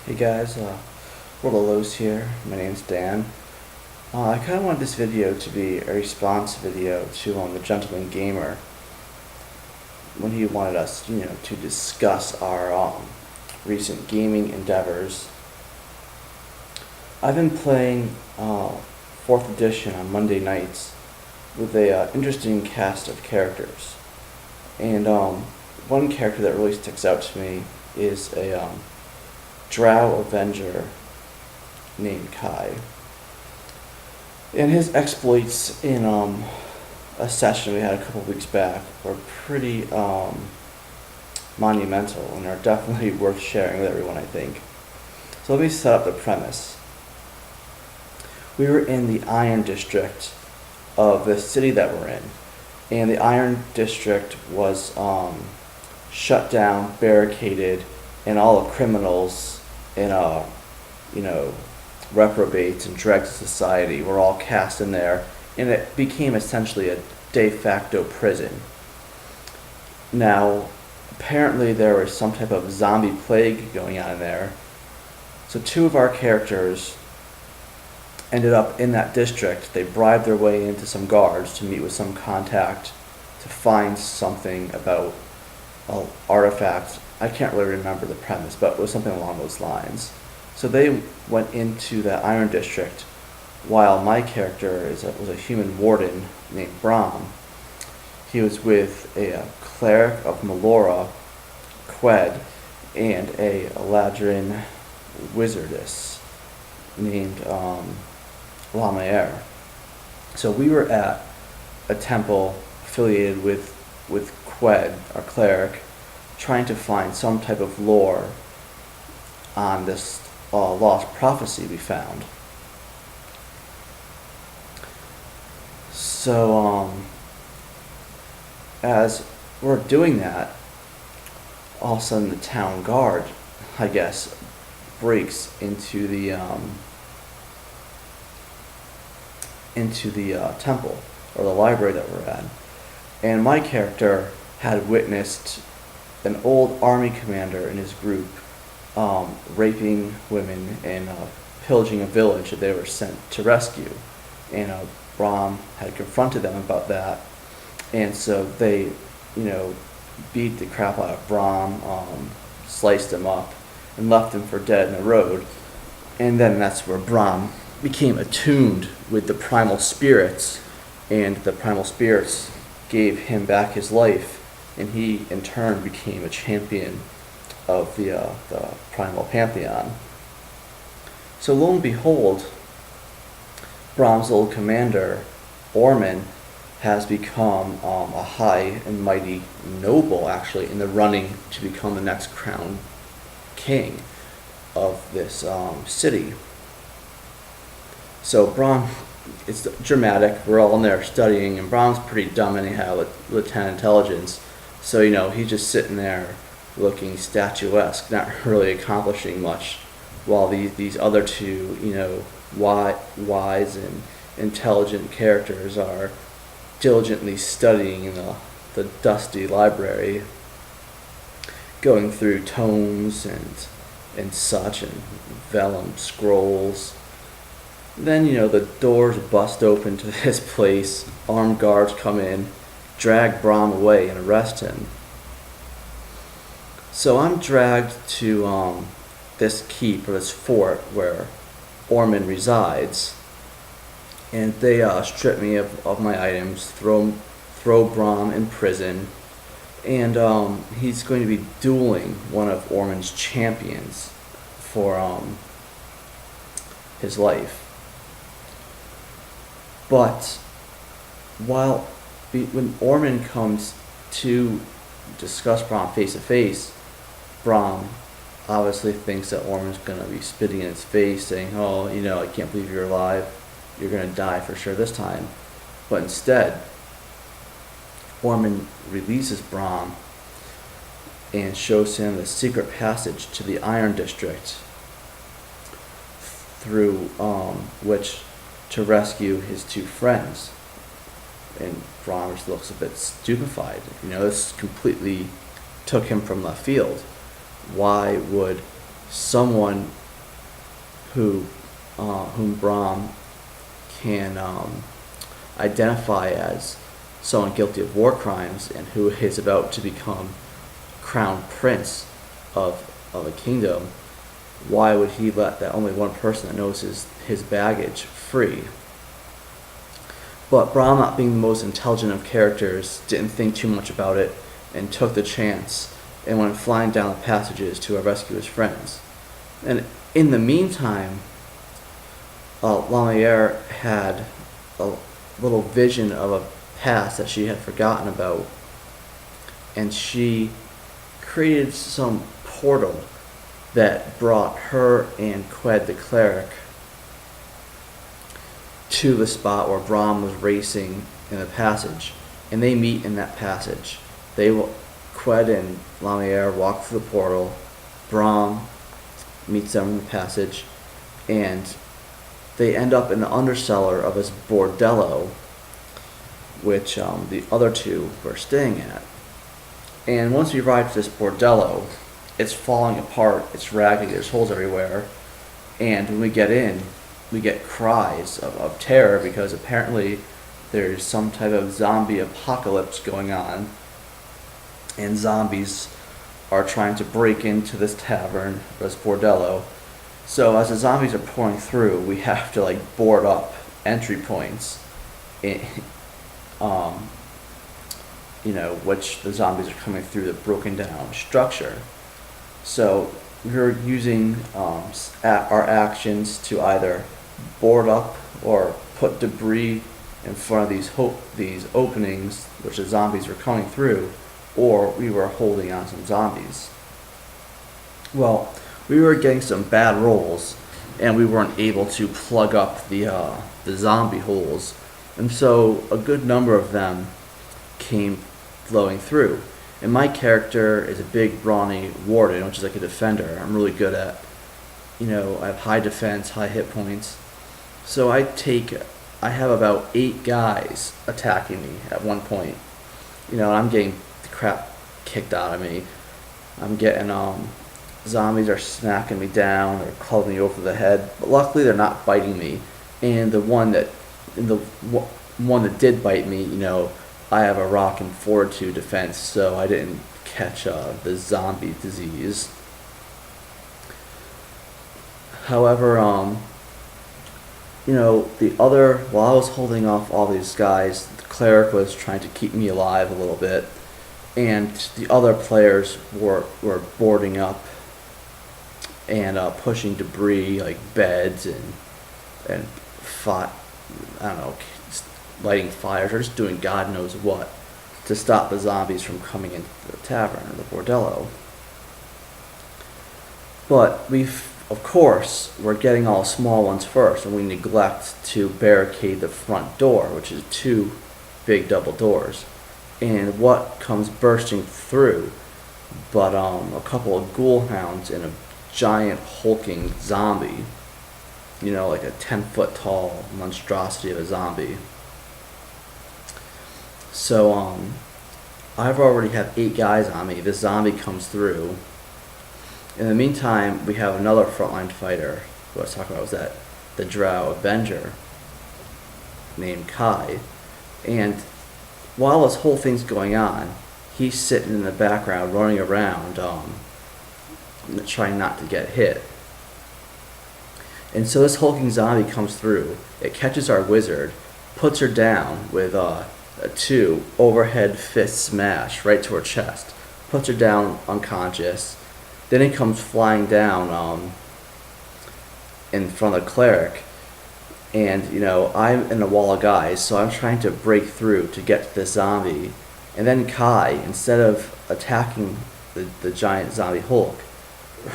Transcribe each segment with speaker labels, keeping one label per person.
Speaker 1: Hey guys, World of Lows here. My name's Dan. I kind of wanted this video to be a response video to the Gentleman Gamer when he wanted us, to discuss our recent gaming endeavors. I've been playing 4th edition on Monday nights with a interesting cast of characters, and one character that really sticks out to me is a Drow Avenger named Kai. And his exploits in a session we had a couple weeks back were pretty monumental and are definitely worth sharing with everyone, I think. So let me set up the premise. We were in the Iron District of the city that we're in, and the Iron District was shut down, barricaded, and all the criminals and reprobates and dregs of society were all cast in there, and it became essentially a de facto prison. Now, apparently there was some type of zombie plague going on in there, so two of our characters ended up in that district. They bribed their way into some guards to meet with some contact to find something about artifacts. I can't really remember the premise, but it was something along those lines. So they went into the Iron District while my character was a human warden named Brom. He was with a cleric of Melora, Qued, and a Eladrin wizardess named Lamaere. So we were at a temple affiliated with Qued, our cleric, trying to find some type of lore on this lost prophecy we found. So as we're doing that, all of a sudden the town guard, I guess, breaks into the temple or the library that we're at, and my character had witnessed an old army commander and his group raping women and pillaging a village that they were sent to rescue. And Brom had confronted them about that, and so they, beat the crap out of Brom, sliced him up, and left him for dead in the road. And then that's where Brom became attuned with the primal spirits, and the primal spirits gave him back his life, and he in turn became a champion of the primal pantheon. So lo and behold, Brom's old commander, Orman, has become a high and mighty noble, actually, in the running to become the next crowned king of this city. So Brom, it's dramatic, we're all in there studying, and Brom's pretty dumb anyhow with 10 intelligence. So, he's just sitting there looking statuesque, not really accomplishing much, while these other two, wise and intelligent characters are diligently studying in the dusty library, going through tomes and such, and vellum scrolls. Then, the doors bust open to this place, armed guards come in, drag Brom away and arrest him. So I'm dragged to this keep, or this fort, where Orman resides, and they strip me of my items, throw Brom in prison, and he's going to be dueling one of Orman's champions for his life. But when Orman comes to discuss Brom face to face, Brom obviously thinks that Orman's going to be spitting in his face, saying, "Oh, I can't believe you're alive. You're going to die for sure this time." But instead, Orman releases Brom and shows him the secret passage to the Iron District, through which to rescue his two friends. And Brom just looks a bit stupefied. This completely took him from left field. Why would someone whom Brom can identify as someone guilty of war crimes and who is about to become crown prince of a kingdom, why would he let that only one person that knows his baggage free? But Brom, not being the most intelligent of characters, didn't think too much about it and took the chance and went flying down the passages to rescue his friends. And in the meantime, Lamierre had a little vision of a past that she had forgotten about, and she created some portal that brought her and Qued the cleric to the spot where Brom was racing in the passage, and they meet in that passage. Qued and Lamierre walk through the portal. Brom meets them in the passage, and they end up in the undercellar of his bordello, which the other two were staying at. And once we arrive to this bordello, it's falling apart, it's raggedy, there's holes everywhere, and when we get in, we get cries of terror because apparently there's some type of zombie apocalypse going on, and zombies are trying to break into this tavern, this bordello. So as the zombies are pouring through, we have to board up entry points, which the zombies are coming through the broken down structure. So we're using our actions to either board up or put debris in front of these openings which the zombies were coming through, or we were holding on some zombies. Well, we were getting some bad rolls, and we weren't able to plug up the zombie holes, and so a good number of them came flowing through. And my character is a big, brawny warden, which is like a defender. I'm really good at, I have high defense, high hit points. So I have about 8 guys attacking me at one point. And I'm getting the crap kicked out of me. I'm getting, zombies are smacking me down or clubbing me over the head. But luckily they're not biting me. And the one that did bite me, I have a rockin' fortitude defense, so I didn't catch the zombie disease. However, while I was holding off all these guys, the cleric was trying to keep me alive a little bit, and the other players were boarding up and pushing debris like beds and lighting fires or just doing God knows what to stop the zombies from coming into the tavern or the bordello. But of course, we're getting all small ones first, and we neglect to barricade the front door, which is 2 big double doors. And what comes bursting through but a couple of ghoul hounds and a giant hulking zombie, like a 10-foot tall monstrosity of a zombie. So I've already have 8 guys on me. This zombie comes through. In the meantime, we have another frontline fighter who I was talking about, was the Drow Avenger named Kai. And while this whole thing's going on, he's sitting in the background running around trying not to get hit. And so this hulking zombie comes through. It catches our wizard, puts her down with a 2 overhead fist smash right to her chest, puts her down unconscious. Then he comes flying down in front of the cleric, and I'm in a wall of guys, so I'm trying to break through to get to this zombie. And then Kai, instead of attacking the giant zombie Hulk,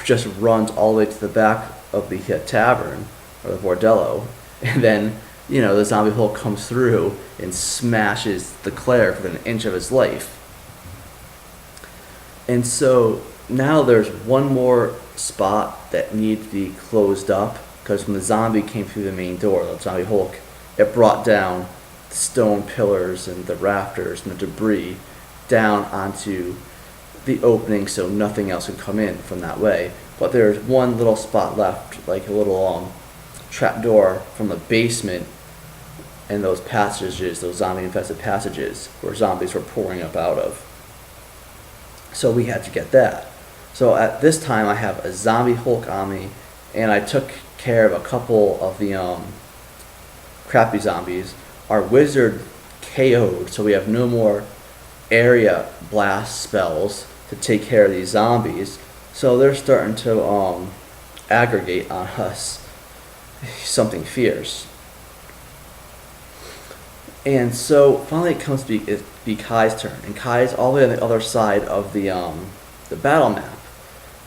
Speaker 1: just runs all the way to the back of the tavern or the bordello, and then the zombie Hulk comes through and smashes the cleric within an inch of his life. And so now there's one more spot that needs to be closed up, because when the zombie came through the main door, the zombie Hulk, it brought down the stone pillars and the rafters and the debris down onto the opening so nothing else could come in from that way. but there's one little spot left, like a little trap door from the basement and those passages, those zombie infested passages where zombies were pouring up out of. So we had to get that. So at this time I have a zombie Hulk on me, and I took care of a couple of the crappy zombies. Our wizard KO'd, so we have no more area blast spells to take care of these zombies. So they're starting to aggregate on us. Something fierce. And so finally it comes to be Kai's turn, and Kai's all the way on the other side of the battle map.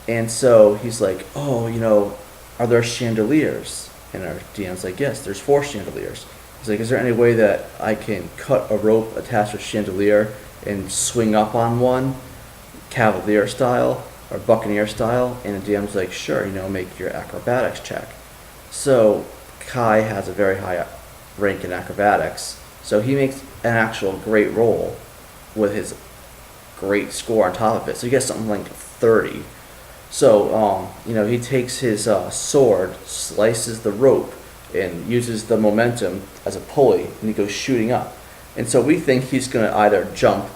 Speaker 1: And so he's like, oh, are there chandeliers? And our DM's like, yes, there's 4 chandeliers. He's like, is there any way that I can cut a rope attached to a chandelier and swing up on one, cavalier style or buccaneer style? And the DM's like, sure, make your acrobatics check. So Kai has a very high rank in acrobatics, so he makes an actual great roll with his great score on top of it. So he gets something like 30. So he takes his sword, slices the rope, and uses the momentum as a pulley, and he goes shooting up. And so we think he's going to either jump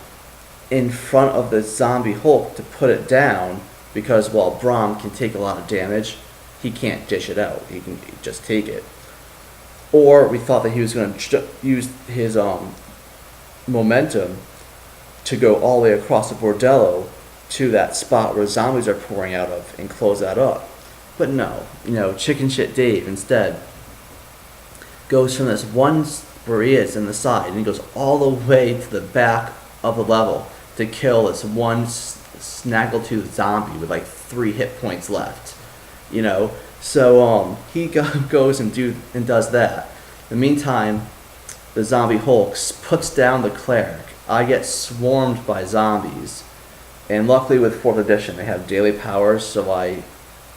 Speaker 1: in front of the zombie Hulk to put it down, because while Brom can take a lot of damage, he can't dish it out. He can just take it. Or we thought that he was going to use his momentum to go all the way across the bordello to that spot where zombies are pouring out of and close that up. But no, chicken shit Dave instead goes from this one where he is in the side, and he goes all the way to the back of the level to kill this one snaggletooth zombie with like 3 hit points left. So he goes and does that. In the meantime, the zombie Hulk puts down the cleric. I get swarmed by zombies, and luckily with 4th edition they have daily powers, so I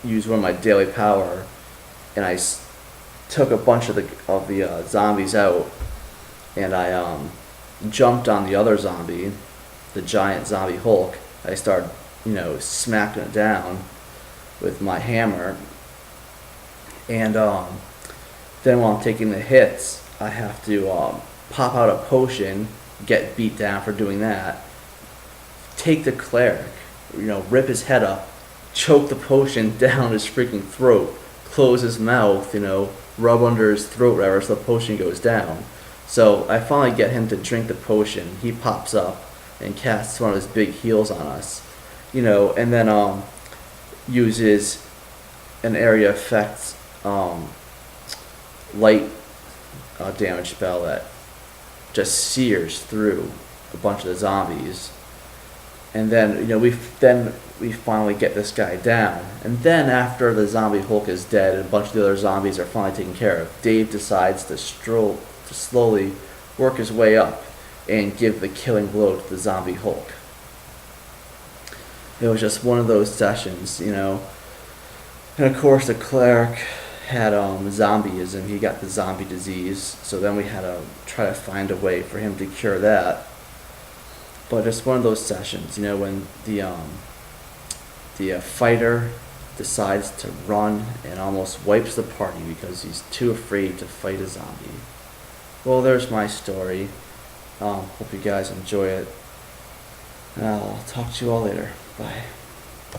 Speaker 1: used one of my daily power, and I took a bunch of the zombies out, and I jumped on the other zombie, the giant zombie Hulk. I started smacking it down with my hammer. And then while I'm taking the hits, I have to pop out a potion, get beat down for doing that, take the cleric, rip his head up, choke the potion down his freaking throat, close his mouth, rub under his throat, whatever, so the potion goes down. So I finally get him to drink the potion. He pops up and casts one of his big heals on us, and then uses an area effects light damage spell that just sears through a bunch of the zombies. And then we finally get this guy down. And then after the zombie Hulk is dead and a bunch of the other zombies are finally taken care of, Dave decides to slowly work his way up and give the killing blow to the zombie Hulk. It was just one of those sessions, And of course the cleric had zombieism. He got the zombie disease, so then we had to try to find a way for him to cure that. But just one of those sessions, when the fighter decides to run and almost wipes the party because he's too afraid to fight a zombie. Well, there's my story. Hope you guys enjoy it. I'll talk to you all later. Bye.